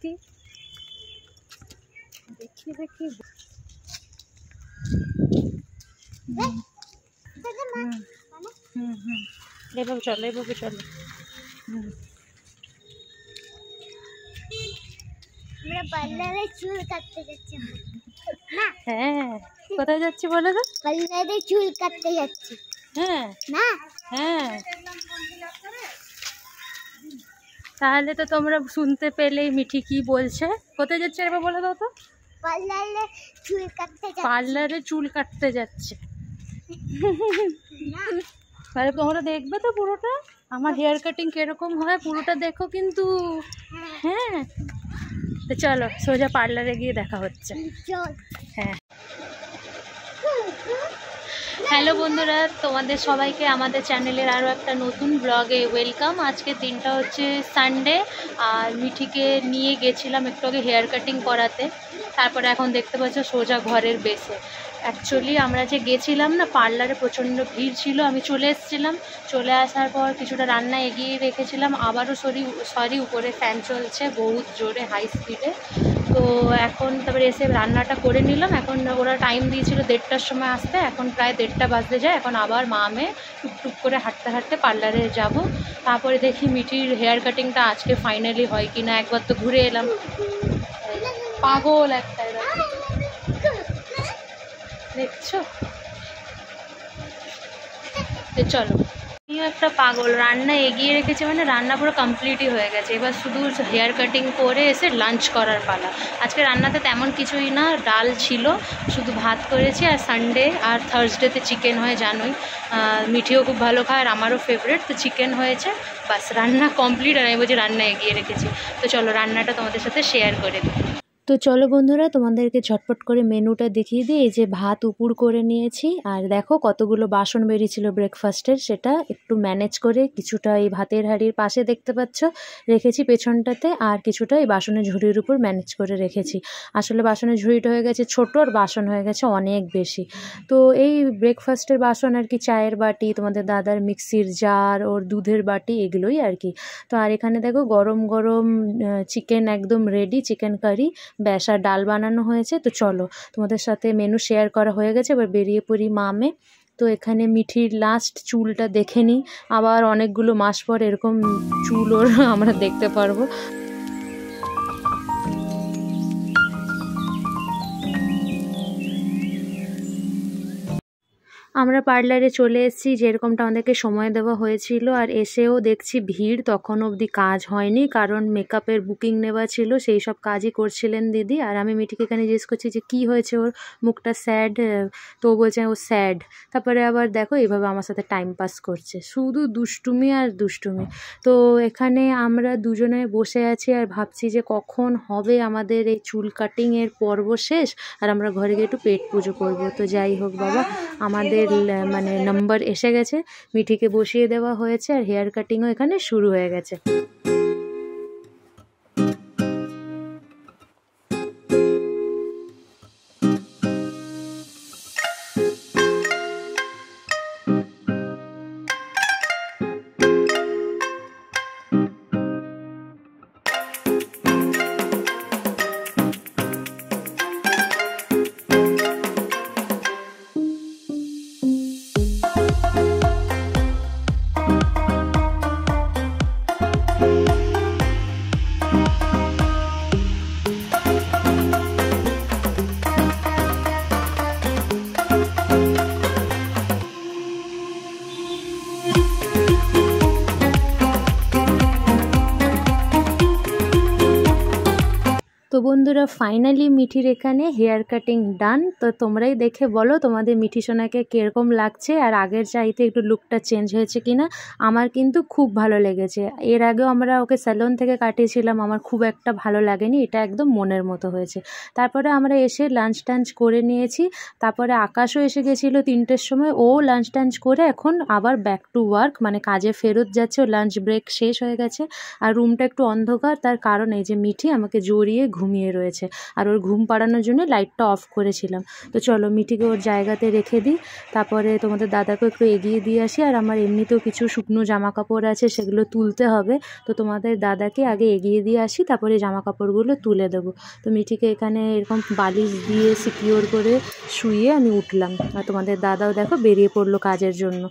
দেখি দেখি দেখি এভাবে চলো এভাবে চলো। আমরা পার্লারে চুল কাটতে যাচ্ছি না। হ্যাঁ কোথায় যাচ্ছি বলো তো? পার্লারে চুল কাটতে যাচ্ছি। হ্যাঁ না হ্যাঁ তাহলে তো তোমরা শুনতে পেলেই মিঠি কি বলছে। কোথায় যাচ্ছে এবার বলে দাও তো? পার্লারে চুল কাটতে যাচ্ছি। পার্লারে চুল কাটতে যাচ্ছে। তাহলে তোমরা দেখবে তো পুরোটা আমার হেয়ার কাটিং কিরকম হয় পুরোটা দেখো কিন্তু। হ্যাঁ তো চলো সোজা পার্লারে গিয়ে দেখা হচ্ছে। চল। হ্যাঁ হ্যালো বন্ধুরা, তোমাদের সবাইকে আমাদের চ্যানেলের আরও একটা নতুন ব্লগে ওয়েলকাম। আজকে দিনটা হচ্ছে সানডে আর মিঠিকে নিয়ে গেছিলাম একটু আগে হেয়ার কাটিং করাতে। তারপরে এখন দেখতে পাচ্ছ সোজা ঘরের বেসে। অ্যাকচুয়ালি আমরা যে গেছিলাম না পার্লারে প্রচণ্ড ভিড় ছিল, আমি চলে এসেছিলাম। চলে আসার পর কিছুটা রান্না এগিয়ে রেখেছিলাম, আবারও সরি উপরে ফ্যান চলছে বহুত জোরে হাই স্পিডে। তো এখন তারপরে এসে রান্নাটা করে নিলাম। এখন ওরা টাইম দিয়েছিল 1:30টার সময় আসতে, এখন প্রায় 1:30টা বাজতে যায়। এখন আবার মা মেয়ে টুকটুক করে হাঁটতে হাঁটতে পার্লারে যাব। তারপরে দেখি মিঠির হেয়ার কাটিংটা আজকে ফাইনালি হয় কি না। একবার তো ঘুরে এলাম, পাগল একটা দেখছো। চলো আমিও একটা পাগল, রান্না এগিয়ে রেখেছে মানে রান্না পুরো কমপ্লিটই হয়ে গেছে। এবার শুধু হেয়ার কাটিং করে এসে লাঞ্চ করার পালা। আজকে রান্নাতে তেমন কিছুই না, ডাল ছিল, শুধু ভাত করেছি। আর সানডে আর থার্সডেতে চিকেন হয় জানোই, মিঠিও খুব ভালো খায় আর আমারও ফেভারিট, তো চিকেন হয়েছে। বাস রান্না কমপ্লিট। আর আমি বলছি রান্না এগিয়ে রেখেছি। তো চলো রান্নাটা তোমাদের সাথে শেয়ার করে দিই। তো চলো বন্ধুরা তোমাদেরকে ঝটপট করে মেনুটা দেখিয়ে দিই। এই যে ভাত উপুর করে নিয়েছি আর দেখো কতগুলো বাসন বেরিয়েছিল ব্রেকফাস্টের, সেটা একটু ম্যানেজ করে কিছুটা এই ভাতের হাঁড়ির পাশে দেখতে পাচ্ছ রেখেছি পেছনটাতে, আর কিছুটা এই বাসনের ঝুড়ির উপর ম্যানেজ করে রেখেছি। আসলে বাসনের ঝুড়িটা হয়ে গেছে ছোটো আর বাসন হয়ে গেছে অনেক বেশি। তো এই ব্রেকফাস্টের বাসন আর কি চায়ের বাটি, তোমাদের দাদার মিক্সির জার, ওর দুধের বাটি, এগুলোই আর কি। তো আর এখানে দেখো গরম গরম চিকেন একদম রেডি, চিকেন কারি, ব্যাস আর ডাল বানানো হয়েছে। তো চলো তোমাদের সাথে মেনু শেয়ার করা হয়ে গেছে, এবার বেরিয়ে পড়ি মামে। তো এখানে মিঠির লাস্ট চুলটা দেখে নিই, আবার অনেকগুলো মাস পর এরকম চুল ওর আমরা দেখতে পারবো। আমরা পার্লারে চলে এসেছি, যেরকমটা আমাদেরকে সময় দেওয়া হয়েছিল। আর এসেও দেখছি ভিড়, তখন অবধি কাজ হয়নি, কারণ মেকআপের বুকিং নেওয়া ছিল, সেই সব কাজই করছিলেন দিদি। আর আমি মিঠিকে এখানে জিজ্ঞেস করছি যে কী হয়েছে, ওর মুখটা স্যাড, তো ও বলছে ও স্যাড। তারপরে আবার দেখো এইভাবে আমার সাথে টাইম পাস করছে, শুধু দুষ্টুমি আর দুষ্টুমি। তো এখানে আমরা দুজনে বসে আছি আর ভাবছি যে কখন হবে আমাদের এই চুল কাটিংয়ের পর্ব শেষ আর আমরা ঘরে গিয়ে একটু পেট পুজো করবো। তো যাই হোক বাবা, আমাদের মানে নাম্বার এসে গেছে, মিঠিকে বসিয়ে দেওয়া হয়েছে আর হেয়ার কাটিংও এখানে শুরু হয়ে গেছে। তো বন্ধুরা ফাইনালি মিঠির এখানে হেয়ার কাটিং ডান। তো তোমরাই দেখে বলো তোমাদের মিঠি সোনাকে কীরকম লাগছে আর আগের চাইতে একটু লুকটা চেঞ্জ হয়েছে কিনা। আমার কিন্তু খুব ভালো লেগেছে। এর আগেও আমরা ওকে স্যালন থেকে কাটিয়েছিলাম, আমার খুব একটা ভালো লাগেনি, এটা একদম মনের মতো হয়েছে। তারপরে আমরা এসে লাঞ্চ টাঞ্চ করে নিয়েছি, তারপরে আকাশও এসে গেছিলো 3টের সময়, ও লাঞ্চ টাঞ্চ করে এখন আবার ব্যাক টু ওয়ার্ক, মানে কাজে ফেরত যাচ্ছে, ও লাঞ্চ ব্রেক শেষ হয়ে গেছে। আর রুমটা একটু অন্ধকার, তার কারণ এই যে মিঠি আমাকে জড়িয়ে ঘুমিয়ে ঘুমিয়ে রয়েছে, আর ওর ঘুম পাড়ানোর জন্য লাইটটা অফ করেছিলাম। তো চলো মিঠিকে ওর জায়গাতে রেখে দিই, তারপরে তোমাদের দাদাকে একটু এগিয়ে দিয়ে আসি। আর আমার এমনিতেও কিছু শুকনো জামা কাপড় আছে, সেগুলো তুলতে হবে। তো তোমাদের দাদাকে আগে এগিয়ে দিয়ে আসি, তারপরে জামা কাপড়গুলো তুলে দেবো। তো মিঠিকে এখানে এরকম বালিশ দিয়ে সিকিওর করে শুইয়ে আমি উঠলাম, আর তোমাদের দাদাও দেখো বেরিয়ে পড়লো কাজের জন্য।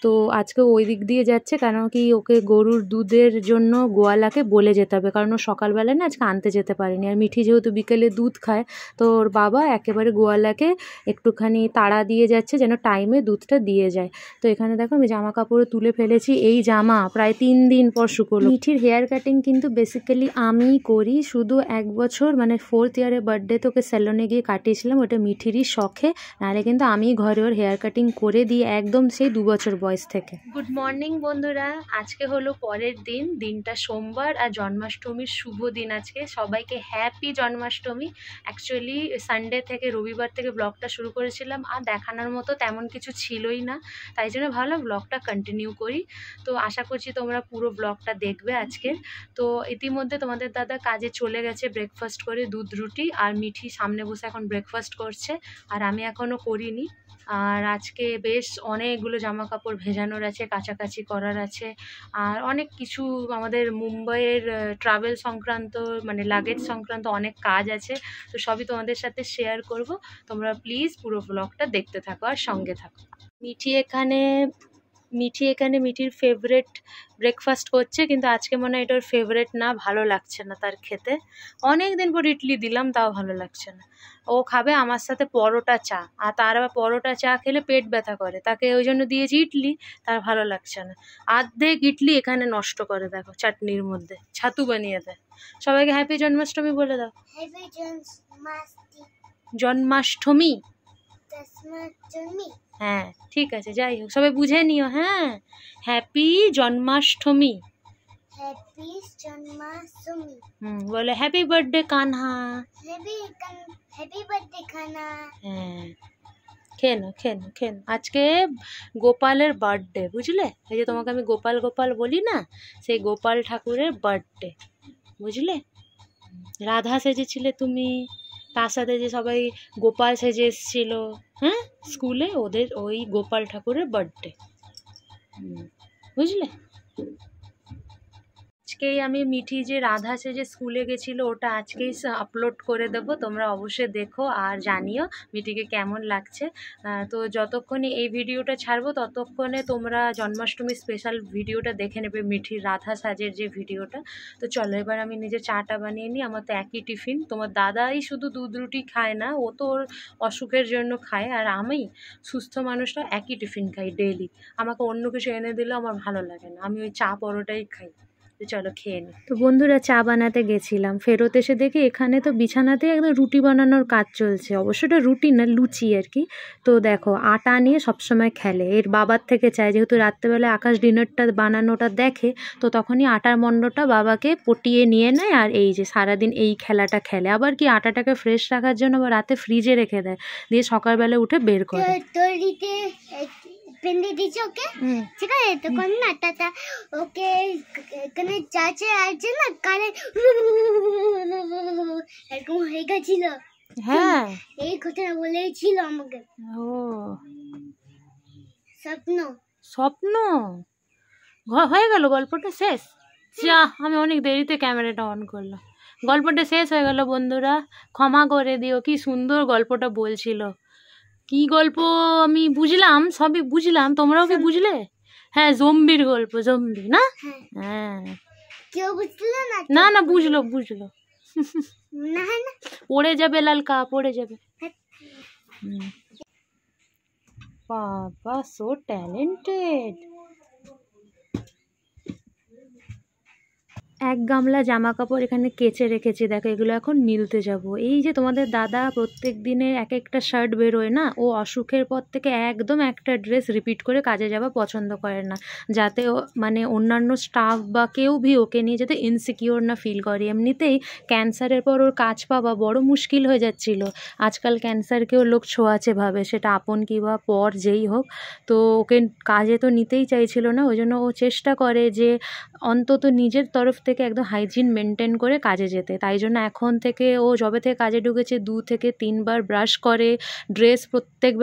তো আজকে ওই দিক দিয়ে যাচ্ছে, কারণ কি ওকে গরুর দুধের জন্য গোয়ালাকে বলে যেতে হবে, কারণ ও সকালবেলায় না আজকে আনতে যেতে পারেনি। আর মিঠি যেহেতু বিকেলে দুধ খায়, তো ওর বাবা একেবারে গোয়ালাকে একটুখানি তাড়া দিয়ে যাচ্ছে যেন টাইমে দুধটা দিয়ে যায়। তো এখানে দেখো আমি জামা কাপড়ও তুলে ফেলেছি। এই জামা প্রায় 3 দিন পর শুকোলো। মিঠির হেয়ার কাটিং কিন্তু বেসিক্যালি আমিই করি, শুধু 1 বছর মানে 4th ইয়ারে বার্থডেতে ওকে স্যালনে গিয়ে কাটিয়েছিলাম, ওটা মিঠিরই শখে, নাহলে কিন্তু আমি ঘরে ওর হেয়ার কাটিং করে দিই একদম সেই 2 বছর বয়স থেকে। গুড মর্নিং বন্ধুরা, আজকে হলো পরের দিন, দিনটা সোমবার আর জন্মাষ্টমীর শুভ দিন আজকে। সবাইকে হ্যাপি জন্মাষ্টমী। অ্যাকচুয়ালি সানডে থেকে রবিবার থেকে ব্লগটা শুরু করেছিলাম, আর দেখানোর মতো তেমন কিছু ছিলই না, তাই জন্য ভাবলাম ব্লগটা কন্টিনিউ করি। তো আশা করছি তোমরা পুরো ব্লগটা দেখবে আজকের। তো ইতিমধ্যে তোমাদের দাদা কাজে চলে গেছে ব্রেকফাস্ট করে, দুধ রুটি, আর মিঠি সামনে বসে এখন ব্রেকফাস্ট করছে, আর আমি এখনও করিনি। আর আজকে বেশ অনেকগুলো জামা কাপড় ভেজানোর আছে, কাচাকাচি করার আছে, আর অনেক কিছু আমাদের মুম্বাইয়ের ট্রাভেল সংক্রান্ত মানে লাগেজ সংক্রান্ত অনেক কাজ আছে। তো সবই তোমাদের সাথে শেয়ার করব, তোমরা প্লিজ পুরো ব্লগটা দেখতে থাকো আর সঙ্গে থাকো। মিঠি এখানে মিঠির ফেভারেট ব্রেকফাস্ট করছে, কিন্তু আজকে মনে হয় এটা ওর ফেভারেট না, ভালো লাগছে না তার খেতে। অনেক দিন পর ইডলি দিলাম, তাও ভালো লাগছে না। ও খাবে আমার সাথে পরোটা চা, আর তার আবার পরোটা চা খেলে পেট ব্যথা করে, তাকে ওই জন্য দিয়েছি ইডলি, তার ভালো লাগছে না। অর্ধেক ইডলি এখানে নষ্ট করে, দেখো চাটনির মধ্যে ছাতু বানিয়ে দেয়। সবাইকে হ্যাপি জন্মাষ্টমী বলে দাও। জন্মাষ্টমী। হ্যাঁ ঠিক আছে, যাই হোক সবাই বুঝে নিও। হ্যাঁ, হ্যাপি জন্মাষ্টমী। বলে happy birthday Kanha. Happy birthday Kanha. হ্যাঁ, খেন আজকে গোপালের বার্থডে, বুঝলে? এই যে তোমাকে আমি গোপাল গোপাল বলি না, সেই গোপাল ঠাকুরের বার্থডে, বুঝলে? রাধা সেজেছিলে তুমি, তার সাথে যে সবাই গোপাল সেজে এসেছিল, হ্যাঁ স্কুলে, ওদের ওই গোপাল ঠাকুরের বার্থডে, বুঝলে? আজকেই আমি মিঠি যে রাধা সেজে স্কুলে গেছিলো ওটা আজকেই আপলোড করে দেবো, তোমরা অবশ্যই দেখো আর জানিও মিঠিকে কেমন লাগছে। তো যতক্ষণে এই ভিডিওটা ছাড়বো ততক্ষণে তোমরা জন্মাষ্টমী স্পেশাল ভিডিওটা দেখে নেবে, মিঠির রাধা সাজের যে ভিডিওটা। তো চলো এবার আমি নিজে চাটা বানিয়ে নিই। আমার তো একই টিফিন, তোমার দাদাই শুধু দুধ রুটি খায় না, ও তো ওর অসুখের জন্য খায়, আর আমি সুস্থ মানুষটা একই টিফিন খাই ডেইলি। আমাকে অন্য কিছু এনে দিলেও আমার ভালো লাগে না, আমি ওই চা পরোটাই খাই। চলো খেয়ে নি। তো বন্ধুরা চা বানাতে গেছিলাম, ফেরত এসে দেখি এখানে তো বিছানাতে একদম রুটি বানানোর কাজ চলছে। অবশ্য এটা রুটি না, লুচি আর কি। তো দেখো আটা নিয়ে সবসময় খেলে, এর বাবার থেকে চায়, যেহেতু রাত্রেবেলায় আকাশ ডিনারটা বানানোটা দেখে, তো তখনই আটার মণ্ডটা বাবাকে পটিয়ে নিয়ে নেয়, আর এই যে সারাদিন এই খেলাটা খেলে। আবার কি আটাটাকে ফ্রেশ রাখার জন্য আবার রাতে ফ্রিজে রেখে দেয়, দিয়ে সকালবেলা উঠে বের করে। পেন্ডে দিয়েছে ওকে, ঠিক আছে? তখন না টাটা ওকে এখানে চাচে আছে না, কানে এরকম হয়ে গেছিল। হ্যাঁ, এই ঘটনা বলেছিল আমাকে। ও স্বপ্ন হয়ে গেল, গল্পটা শেষ। যা, আমি অনেক দেরিতে ক্যামেরাটা অন করলাম, গল্পটা শেষ হয়ে গেল। বন্ধুরা ক্ষমা করে দিও, কি সুন্দর গল্পটা বলছিল। কি গল্প আমি বুঝলাম, সবই বুঝলাম, তোমরাও কি বুঝলে? হ্যাঁ, জম্বির গল্প, জম্বি না? হ্যাঁ, কেউ বুঝলো না? না না, বুঝলো না না, পড়ে যাবে লালকা, পড়ে যাবে। বাবা সো ট্যালেন্টেড। এক গামলা জামা কাপড় এখানে কেচে রেখেছি, দেখো এগুলো এখন মিলতে যাব। এই যে তোমাদের দাদা প্রত্যেক দিনের এক একটা শার্ট বেরোয় না, ও অসুখের পর থেকে একদম একটা ড্রেস রিপিট করে কাজে যাওয়া পছন্দ করে না, যাতে ও মানে অন্যান্য স্টাফ বা কেউ ভি ওকে নিয়ে যাতে ইনসিকিওর না ফিল করে। এমনিতেই ক্যান্সারের পর ওর কাজ পাওয়া বড় মুশকিল হয়ে যাচ্ছিল। আজকাল ক্যান্সারকেও লোক ছোঁয়াচে ভাবে, সেটা আপন কি বা পর যেই হোক। তো ওকে কাজে তো নিতেই চাইছিল না, ওই জন্য ও চেষ্টা করে যে অন্তত নিজের তরফ থেকে একদম হাইজিন মেনটেন করে কাজে যেতে। তাই জন্য এখন থেকে ও যবে থেকে কাজে ঢুকেছে 2 থেকে 3 বার ব্রাশ করে, ড্রেস প্রত্যেক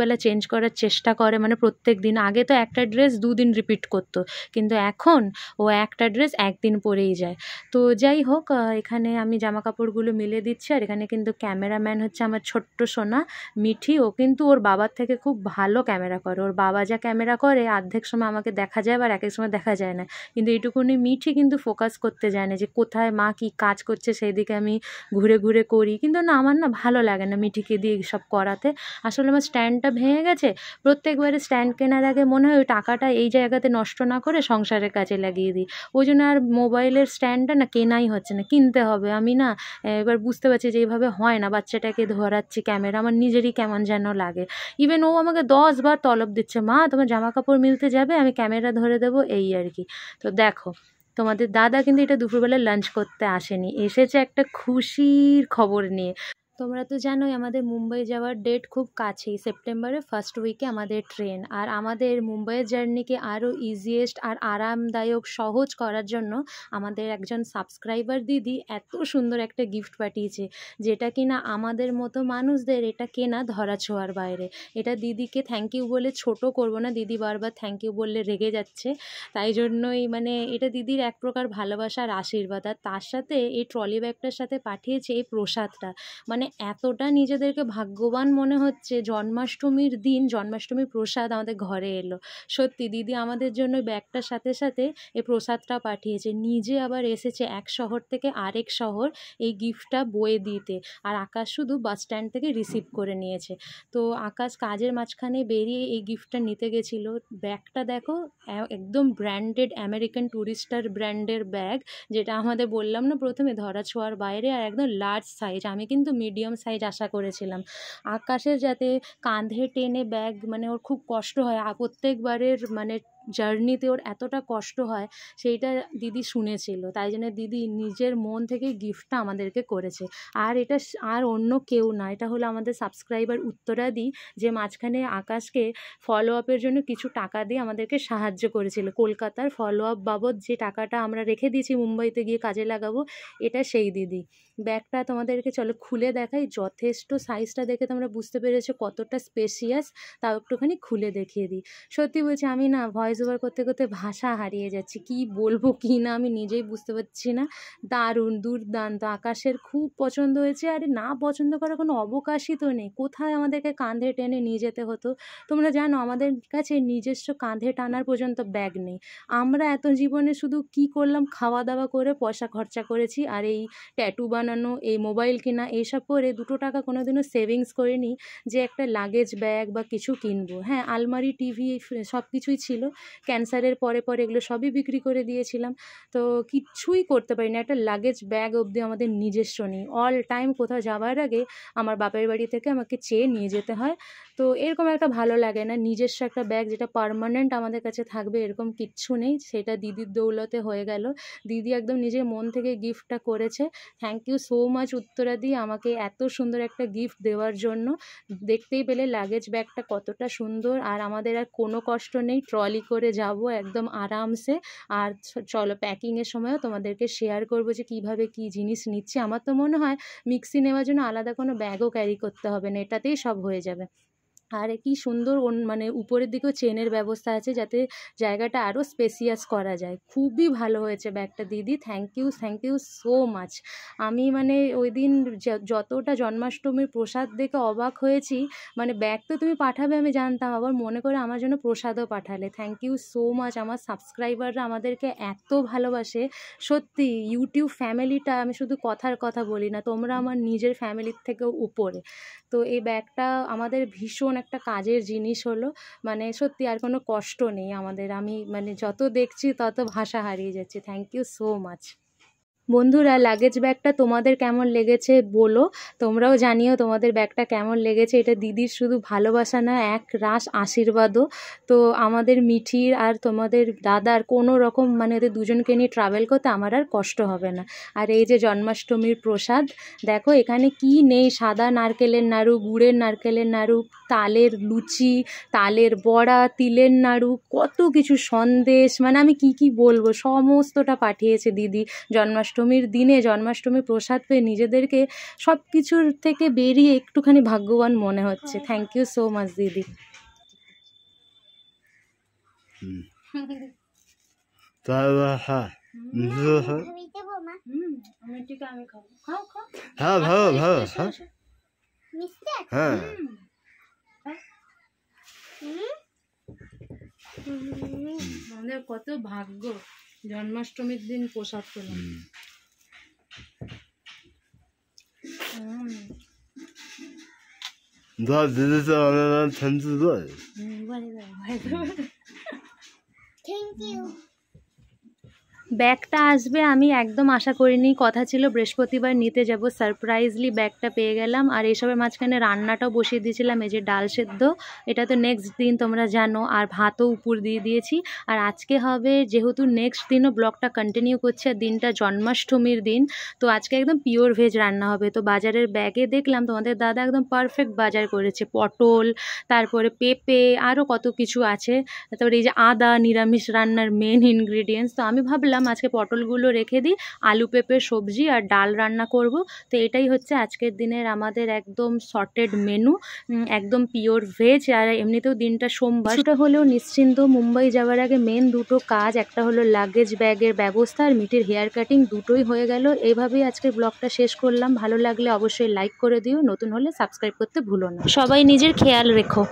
বেলা চেঞ্জ করার চেষ্টা করে, মানে প্রত্যেক দিন। আগে তো একটা ড্রেস 2 দিন রিপিট করতো, কিন্তু এখন ও একটা ড্রেস 1 দিন পরেই যায়। তো যাই হোক, এখানে আমি জামা কাপড়গুলো মিলে দিচ্ছি, আর এখানে কিন্তু ক্যামেরাম্যান হচ্ছে আমার ছোট্ট সোনা মিঠি। ও কিন্তু ওর বাবার থেকে খুব ভালো ক্যামেরা করে। ওর বাবা যা ক্যামেরা করে অর্ধেক সময় আমাকে দেখা যায়, আবার এক এক সময় দেখা যায় না, কিন্তু এইটুকুনি মিঠি কিন্তু ফোকাস করতে যায় না যে কোথায় মা কী কাজ করছে সেই দিকে আমি ঘুরে ঘুরে করি। কিন্তু না, আমার না ভালো লাগে না মিঠিকে দিয়ে সব করাতে। আসলে আমার স্ট্যান্ডটা ভেঙে গেছে, প্রত্যেকবারে স্ট্যান্ড কেনার আগে মনে হয় ওই টাকাটা এই জায়গাতে নষ্ট না করে সংসারের কাজে লাগিয়ে দিই। ওই জন্য আর মোবাইলের স্ট্যান্ডটা না কেনাই হচ্ছে না, কিনতে হবে। আমি না এবার বুঝতে পারছি যে এইভাবে হয় না, বাচ্চাটাকে ধরাচ্ছি ক্যামেরা, আমার নিজেরই কেমন যেন লাগে। ইভেন ও আমাকে 10 বার তলব দিচ্ছে, মা তোমার জামা কাপড় মিলতে যাবে, আমি ক্যামেরা ধরে দেবো, এই আর কি। তো দেখো, তোমাদের দাদা কিন্তু এটা দুপুরবেলা লাঞ্চ করতে আসেনি, এসেছে একটা খুশির খবর নিয়ে। তোমরা তো জানোই আমাদের মুম্বাই যাওয়ার ডেট খুব কাছেই, সেপ্টেম্বরের ফার্স্ট উইকে আমাদের ট্রেন। আর আমাদের মুম্বাইয়ের জার্নিকে আরও ইজিয়েস্ট আর আরামদায়ক সহজ করার জন্য আমাদের একজন সাবস্ক্রাইবার দিদি এত সুন্দর একটা গিফট পাঠিয়েছে, যেটা কিনা আমাদের মতো মানুষদের এটা কেনা ধরাছোঁয়ার বাইরে। এটা দিদিকে থ্যাংক ইউ বলে ছোট করব না, দিদি বারবার থ্যাংক ইউ বললে রেগে যাচ্ছে, তাই জন্যই মানে এটা দিদির এক প্রকার ভালোবাসা আর আশীর্বাদ। আর তার সাথে এই ট্রলি ব্যাগটার সাথে পাঠিয়েছে এই প্রসাদটা, মানে এতটা নিজেদেরকে ভাগ্যবান মনে হচ্ছে। জন্মাষ্টমীর দিন জন্মাষ্টমীর প্রসাদ আমাদের ঘরে এলো। সত্যি দিদি আমাদের জন্য ব্যাগটার সাথে সাথে এই প্রসাদটা পাঠিয়েছে, নিজে আবার এসেছে এক শহর থেকে আরেক শহর এই গিফটটা বয়ে দিতে, আর আকাশ শুধু বাস স্ট্যান্ড থেকে রিসিভ করে নিয়েছে। তো আকাশ কাজের মাঝখানে বেরিয়ে এই গিফটটা নিতে গেছিলো। ব্যাগটা দেখো, একদম ব্র্যান্ডেড আমেরিকান টুরিস্টার ব্র্যান্ডের ব্যাগ, যেটা আমাদের বললাম না প্রথমে ধরাছোঁয়ার বাইরে, আর একদম লার্জ সাইজ। আমি কিন্তু মিডিয়াম সাইজ আশা করেছিলাম। আকাশের যাতে কাঁধে টেনে ব্যাগ, মানে ওর খুব কষ্ট হয়, প্রত্যেকবারের মানে জার্নিতে ওর এতটা কষ্ট হয়, সেইটা দিদি শুনেছিল, তাই জন্য দিদি নিজের মন থেকে গিফটটা আমাদেরকে করেছে। আর এটা আর অন্য কেউ না, এটা হলো আমাদের সাবস্ক্রাইবার উত্তরাদি, যে মাঝখানে আকাশকে ফলো আপের জন্য কিছু টাকা দিয়ে আমাদেরকে সাহায্য করেছিল। কলকাতার ফলো আপ বাবদ যে টাকাটা আমরা রেখে দিয়েছি মুম্বাইতে গিয়ে কাজে লাগাবো, এটা সেই দিদি। ব্যাগটা তোমাদেরকে চলো খুলে দেখাই, যথেষ্ট সাইজটা দেখে তোমরা বুঝতে পেরেছো কতটা স্পেশিয়াস, তাও একটুখানি খুলে দেখিয়ে দিই। সত্যি বলছি, আমি না ভয়েস ওভার করতে করতে ভাষা হারিয়ে যাচ্ছি, কি বলবো কি না আমি নিজেই বুঝতে পারছি না। দারুণ, দুর্দান্ত, আকাশের খুব পছন্দ হয়েছে। আরে না পছন্দ করার কোনো অবকাশই তো নেই, কোথায় আমাদেরকে কাঁধে টেনে নিয়ে যেতে হতো। তোমরা জানো আমাদের কাছে নিজস্ব কাঁধে টানার পর্যন্ত ব্যাগ নেই। আমরা এত জীবনে শুধু কি করলাম, খাওয়া দাওয়া করে পয়সা খরচা করেছি, আর এই ট্যাটু বানানো, এই মোবাইল কেনা, এইসব করে 2 টাকা কোনোদিনও সেভিংস করিনি যে একটা লাগেজ ব্যাগ বা কিছু কিনবো। হ্যাঁ, আলমারি, টিভি সব কিছুই ছিল, ক্যান্সারের পরে পরে এগুলো সবই বিক্রি করে দিয়েছিলাম, তো কিচ্ছুই করতে পারি না। একটা লাগেজ ব্যাগ অবধি আমাদের নিজস্ব নেই। অল টাইম কোথাও যাওয়ার আগে আমার বাপের বাড়ি থেকে আমাকে চেয়ে নিয়ে যেতে হয়। তো এরকম একটা ভালো লাগে না, নিজস্ব একটা ব্যাগ যেটা পার্মানেন্ট আমাদের কাছে থাকবে, এরকম কিচ্ছু নেই। সেটা দিদির দৌলতে হয়ে গেল। দিদি একদম নিজের মন থেকে গিফটটা করেছে। থ্যাংক ইউ সো মাচ উত্তরাদি, আমাকে এত সুন্দর একটা গিফট দেওয়ার জন্য। দেখতেই পেলে লাগেজ ব্যাগটা কতটা সুন্দর, আর আমাদের আর কোনো কষ্ট নেই, ট্রলি করে যাব একদম আরামসে। আর চলো প্যাকিংয়ের সময়ও তোমাদেরকে শেয়ার করবো যে কীভাবে কী জিনিস নিচ্ছি। আমার তো মনে হয় মিক্সি নেওয়ার জন্য আলাদা কোনো ব্যাগও ক্যারি করতে হবে না, এটাতেই সব হয়ে যাবে। আর কি সুন্দর মানে উপরের দিকেও চেনের ব্যবস্থা আছে, যাতে জায়গাটা আরও স্পেসিয়াস করা যায়। খুবই ভালো হয়েছে ব্যাগটা দিদি, থ্যাংক ইউ সো মাচ। আমি মানে ওই দিন যতটা জন্মাষ্টমীর প্রসাদ দেখে অবাক হয়েছি, মানে ব্যাগ তো তুমি পাঠাবে আমি জানতাম, আবার মনে করে আমার জন্য প্রসাদও পাঠালে। Thank you so much. আমার সাবস্ক্রাইবাররা আমাদেরকে এত ভালোবাসে, সত্যি ইউটিউব ফ্যামিলিটা, আমি শুধু কথার কথা বলি না, তোমরা আমার নিজের ফ্যামিলির থেকেও উপরে। তো এই ব্যাগটা আমাদের ভীষণ একটা কাজের জিনিস হলো, মানে সত্যি আর কোনো কষ্ট নেই আমাদের। আমি মানে যত দেখছি তত ভাষা হারিয়ে যাচ্ছি। Thank you so much. বন্ধুরা লাগেজ ব্যাগটা তোমাদের কেমন লেগেছে বলো, তোমরাও জানিও তোমাদের ব্যাগটা কেমন লেগেছে। এটা দিদির শুধু ভালোবাসা না, এক রাস আশীর্বাদও। তো আমাদের মিঠির আর তোমাদের দাদার কোনো রকম মানে ওদের দুজনকে নিয়ে ট্রাভেল করতে আমার আর কষ্ট হবে না। আর এই যে জন্মাষ্টমীর প্রসাদ দেখো, এখানে কি নেই, সাদা নারকেলের নাড়ু, গুড়ের নারকেলের নাড়ু, তালের লুচি, তালের বড়া, তিলের নাড়ু, কত কিছু, সন্দেশ, মানে আমি কি বলবো, সমস্তটা পাঠিয়েছে দিদি। জন্মাষ্টমীর দিনে জন্মাষ্টমীর প্রসাদ পেয়ে নিজেদেরকে সব কিছুর থেকে বেরিয়ে একটুখানি ভাগ্যবান মনে হচ্ছে। থ্যাংক ইউ সো মাচ দিদি। আমাদের কত ভাগ্য জন্মাষ্টমীর দিন প্রসাদ পেলাম। Thank you. ব্যাগটা আসবে আমি একদম আশা করিনি, কথা ছিল বৃহস্পতিবার নিতে যাব, সারপ্রাইজলি ব্যাগটা পেয়ে গেলাম। আর এসবের মাঝখানে রান্নাটাও বসিয়ে দিয়েছিলাম, এই যে ডাল সেদ্ধ, এটা তো নেক্সট দিন তোমরা জানো, আর ভাতও উপর দিয়ে দিয়েছি। আর আজকে হবে, যেহেতু নেক্সট দিনও ব্লগটা কন্টিনিউ করছে, আর দিনটা জন্মাষ্টমীর দিন, তো আজকে একদম পিওর ভেজ রান্না হবে। তো বাজারের ব্যাগে দেখলাম তোমাদের দাদা একদম পারফেক্ট বাজার করেছে, পটল, তারপরে পেঁপে, আরও কত কিছু আছে, তারপরে এই যে আদা, নিরামিষ রান্নার মেন ইনগ্রিডিয়েন্টস। তো আমি ভাবলাম আজকে পটলগুলো রেখে দিই, আলু পেঁপে সবজি আর ডাল রান্না করব। তো এটাই হচ্ছে আজকের দিনের আমাদের একদম সর্টেড মেনু, একদম পিওর ভেজ। আর এমনিতেও দিনটা সোমবার, সেটা হলেও নিশ্চিন্ত। মুম্বাই যাওয়ার আগে মেন দুটো কাজ, একটা হলো লাগেজ ব্যাগের ব্যবস্থা, আর মিটির হেয়ার কাটিং, দুটোই হয়ে গেল। এইভাবেই আজকের ব্লগটা শেষ করলাম। ভালো লাগলে অবশ্যই লাইক করে দিও, নতুন হলে সাবস্ক্রাইব করতে ভুলো না। সবাই নিজের খেয়াল রেখো।